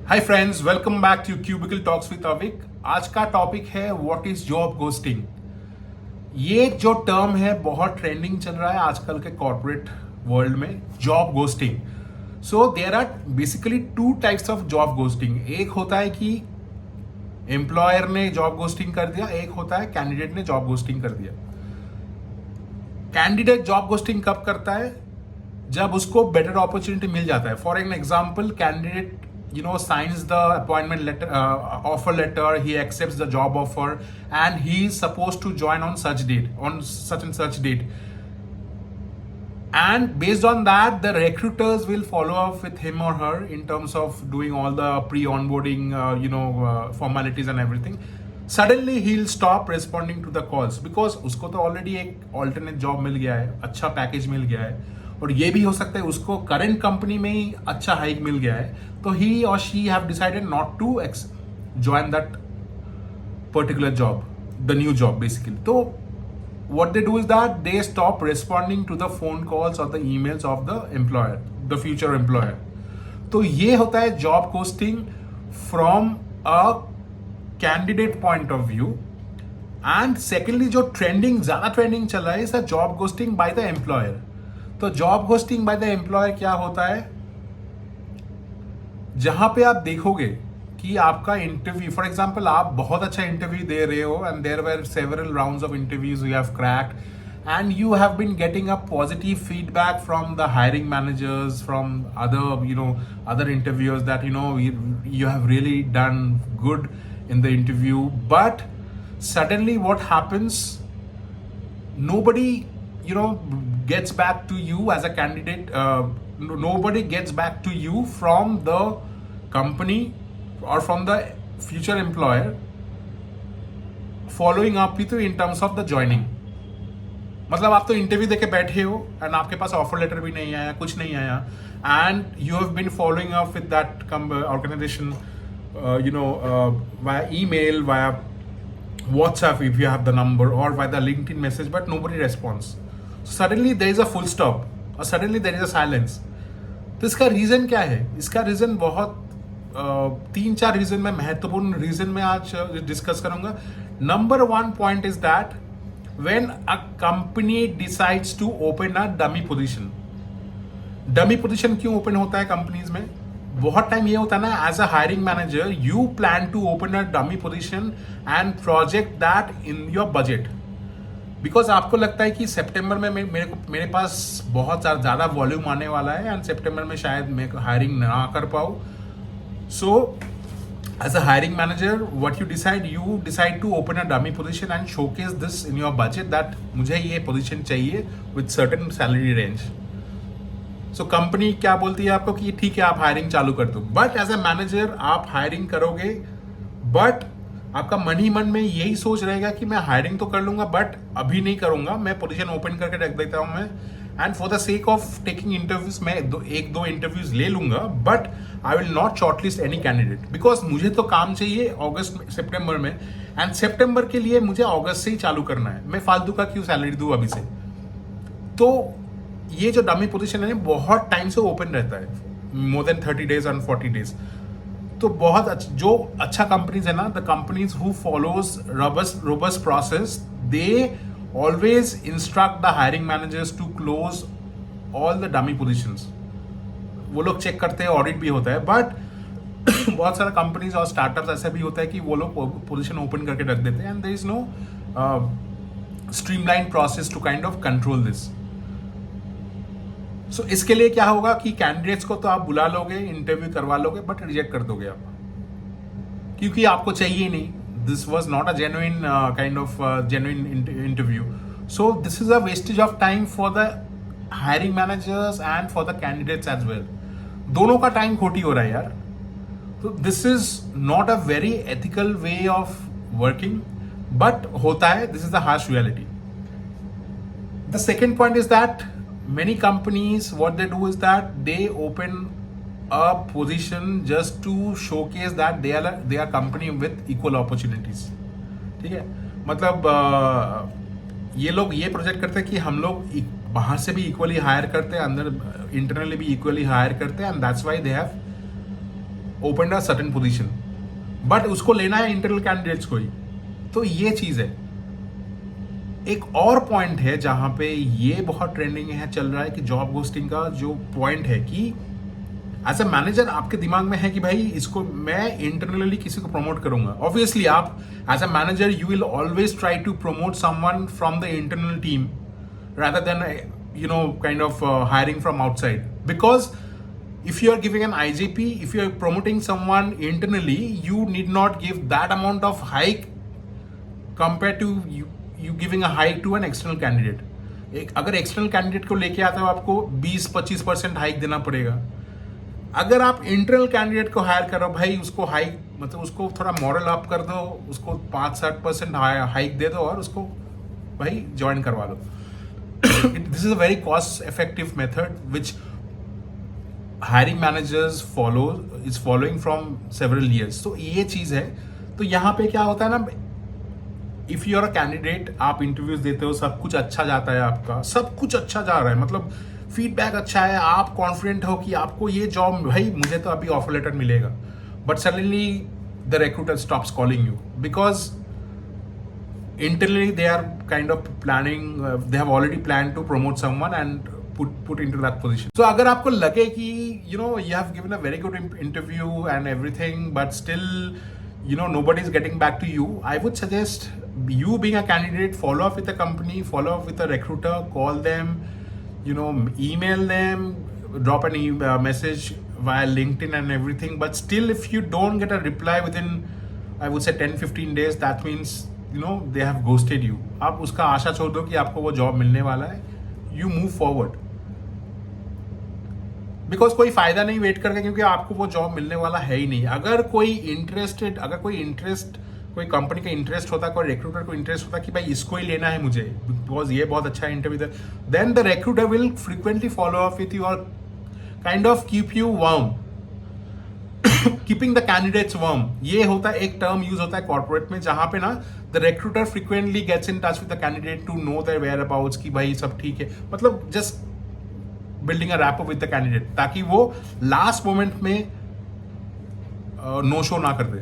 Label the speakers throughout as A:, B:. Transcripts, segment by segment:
A: Hi friends, welcome back to cubicle talks with Avik. आज का topic है व्हाट इज जॉब घोस्टिंग। ये जो टर्म है बहुत ट्रेंडिंग चल रहा है आजकल के कॉर्पोरेट वर्ल्ड में, job ghosting. So there are basically two types of job ghosting. एक होता है कि एम्प्लॉयर ने जॉब घोस्टिंग कर दिया, एक होता है कैंडिडेट ने जॉब घोस्टिंग कर दिया। कैंडिडेट जॉब घोस्टिंग कब करता है? जब उसको बेटर अपॉर्चुनिटी मिल जाता है। For an example, candidate signs the appointment letter, offer letter, he accepts the job offer and he is supposed to join on such date, on such and such date, and based on that the recruiters will follow up with him or her in terms of doing all the pre-onboarding formalities and everything. Suddenly he'll stop responding to the calls because उसको तो already एक alternate job मिल गया है, अच्छा package मिल गया है, और ये भी हो सकता है उसको करंट कंपनी में ही अच्छा हाइक मिल गया है, तो ही और she have decided not to join that particular job, the new job basically. तो what they do is that they stop responding to the phone calls or the emails of the employer, the future employer. तो ये होता है job ghosting from a candidate point of view. And secondly जो ज्यादा trending चल रहा है is job ghosting by the employer. तो job ghosting by the employer क्या होता है? जहां पे आप देखोगे कि आपका इंटरव्यू, फॉर एग्जांपल आप बहुत अच्छा इंटरव्यू दे रहे हो and there were several rounds of interviews you have cracked and you have been getting a positive feedback from the hiring managers, from other interviewers that you have really done good in the interview, but suddenly what happens? Nobody gets back to you as a candidate. Nobody gets back to you from the company or from the future employer following up with you in terms of the joining. मतलब आप तो interview देके बैठे हो and आपके पास offer letter भी नहीं आया, कुछ नहीं आया, and you have been following up with that organisation via email, via WhatsApp if you have the number, or via the LinkedIn message, but nobody responds. So suddenly there is a full stop or suddenly there is a silence. तो इसका reason क्या है? इसका reason बहुत 3-4 reason में, महत्वपूर्ण reason में आज डिस्कस करूंगा। Number 1 point is that when a company decides to open a dummy position. Dummy position क्यों ओपन होता है कंपनीज में? बहुत टाइम ये होता है ना, as a hiring manager you plan to open a dummy position and project that in your budget, because आपको लगता है कि सितंबर में मेरे पास बहुत ज़्यादा वॉल्यूम आने वाला है एंड सितंबर में शायद मैं हायरिंग ना कर पाऊँ। So as a hiring manager what you decide to open a dummy position and showcase this in your budget that मुझे ये पोजीशन चाहिए विद सर्टेन सैलरी रेंज। सो कंपनी क्या बोलती है आपको कि ठीक है आप हायरिंग चालू कर दो, बट एज अ मैनेजर आप हायरिंग करोगे, बट आपका मन ही मन में यही सोच रहेगा कि मैं हायरिंग तो कर लूंगा बट अभी नहीं करूंगा, मैं पोजीशन ओपन करके रख देता हूं मैं, and for the sake of taking interviews मैं एक दो इंटरव्यूज ले लूंगा, but I will not shortlist any candidate because मुझे तो काम चाहिए अगस्त सितंबर में, एंड सितंबर के लिए मुझे अगस्त से ही चालू करना है, मैं फालतू का क्यों सैलरी दूं अभी से। तो ये जो डमी पोजीशन है बहुत टाइम से ओपन रहता है, more than 30 days and 40 days। तो बहुत जो अच्छा कंपनीज है ना, the companies who follows robust process, they always instruct the hiring managers to close all the dummy positions. वो लोग चेक करते हैं, ऑडिट भी होता है, बट बहुत सारे कंपनीज और स्टार्टअप्स ऐसा भी होता है कि वो लोग पोजीशन ओपन करके रख देते हैं and there is no streamline process to kind of control this. So इसके लिए क्या होगा कि कैंडिडेट्स को तो आप बुला लोगे, इंटरव्यू करवा लोगे, बट रिजेक्ट कर दोगे आप, क्योंकि आपको चाहिए नहीं। This was not a genuine kind of genuine interview. So this is a wastage of time for the hiring managers and for the candidates as well. दोनों का टाइम खोटी हो रहा है यार। तो this is not a very ethical way of working, but होता है, this is the harsh reality. The second point is that many companies what they do is that they open a position just to showcase that they are company with equal opportunities। ठीक है, मतलब ये लोग ये project करते हैं कि हम लोग बाहर से भी इक्वली हायर करते हैं, अंदर इंटरनली भी इक्वली हायर करते हैं, and that's why they have open a certain position, but उसको लेना है इंटरनल कैंडिडेट्स को ही। तो ये चीज है। एक और पॉइंट है जहां पे ये बहुत ट्रेंडिंग है, चल रहा है कि जॉब घोस्टिंग का जो पॉइंट है कि एज अ मैनेजर आपके दिमाग में है कि भाई इसको मैं इंटरनली किसी को प्रमोट करूंगा। ऑब्वियसली आप as a manager you will always try to promote someone from the internal team rather than kind of hiring from outside, because if you are giving an IGP, if you are promoting someone internally, you need not give that amount of hike compared to you giving a hike to an external candidate. अगर external candidate को लेके आता हो आपको 20-25% hike देना पड़ेगा। अगर आप इंटरनल कैंडिडेट को हायर करो भाई, उसको हाइक मतलब उसको थोड़ा मॉरल अप कर दो, उसको 5-60% हाइक दे दो और उसको भाई ज्वाइन करवा लो। This is a very cost effective method which hiring managers is following from several years. So ये चीज है। तो यहाँ पे क्या होता है ना, if you are a candidate, आप इंटरव्यूज देते हो, सब कुछ अच्छा जाता है, आपका सब कुछ अच्छा जा रहा है, मतलब फीडबैक अच्छा है, आप कॉन्फिडेंट हो कि आपको ये जॉब, भाई मुझे तो अभी ऑफर लेटर मिलेगा, but suddenly the recruiter stops calling you because internally they are kind of planning, they have already planned to promote someone and put into that position. So agar aapko lage ki you have given a very good interview and everything, but still nobody is getting back to you, I would suggest you being a candidate, follow up with the company, follow up with a recruiter, call them, email them, drop an message via LinkedIn and everything. But still if you don't get a reply within, I would say 10-15 days, that means they have ghosted you. आप उसका आशा छोड़ दो कि आपको वो job मिलने वाला है, you move forward, बिकॉज कोई फायदा नहीं वेट करके, क्योंकि आपको वो जॉब मिलने वाला है ही नहीं। अगर कोई कंपनी का इंटरेस्ट होता, कोई रिक्रूटर को इंटरेस्ट होता कि भाई इसको ही लेना है मुझे बिकॉज ये बहुत अच्छा interview, then the recruiter will frequently follow up with you और kind of keep you warm, keeping the candidates warm. ये होता है, एक टर्म यूज होता है कॉर्पोरेट में, जहां पे ना the recruiter frequently gets in touch with the candidate to know their whereabouts कि भाई सब ठीक है, मतलब just building a rapport with the candidate, ताकि वो लास्ट मोमेंट में नो शो ना कर दे।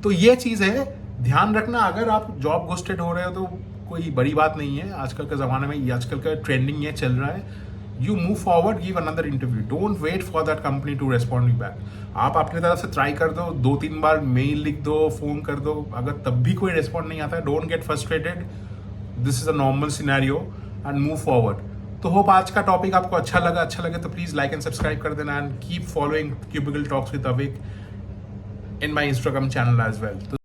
A: तो ये चीज है, ध्यान रखना। अगर आप जॉब घोस्टेड हो रहे हो तो कोई बड़ी बात नहीं है, आजकल के जमाने में आजकल का ट्रेंडिंग ये चल रहा है। You move forward, give another interview. Don't wait for that company to respond you back. आप अपनी तरफ से ट्राई कर दो, 2-3 बार मेल लिख दो, फोन कर दो, अगर तब भी कोई रिस्पॉन्ड नहीं आता है, don't get frustrated, this is a normal scenario and move forward. तो होप आज का टॉपिक आपको अच्छा लगे तो प्लीज लाइक एंड सब्सक्राइब कर देना and keep following cubicle talks with Avik in my Instagram channel as well.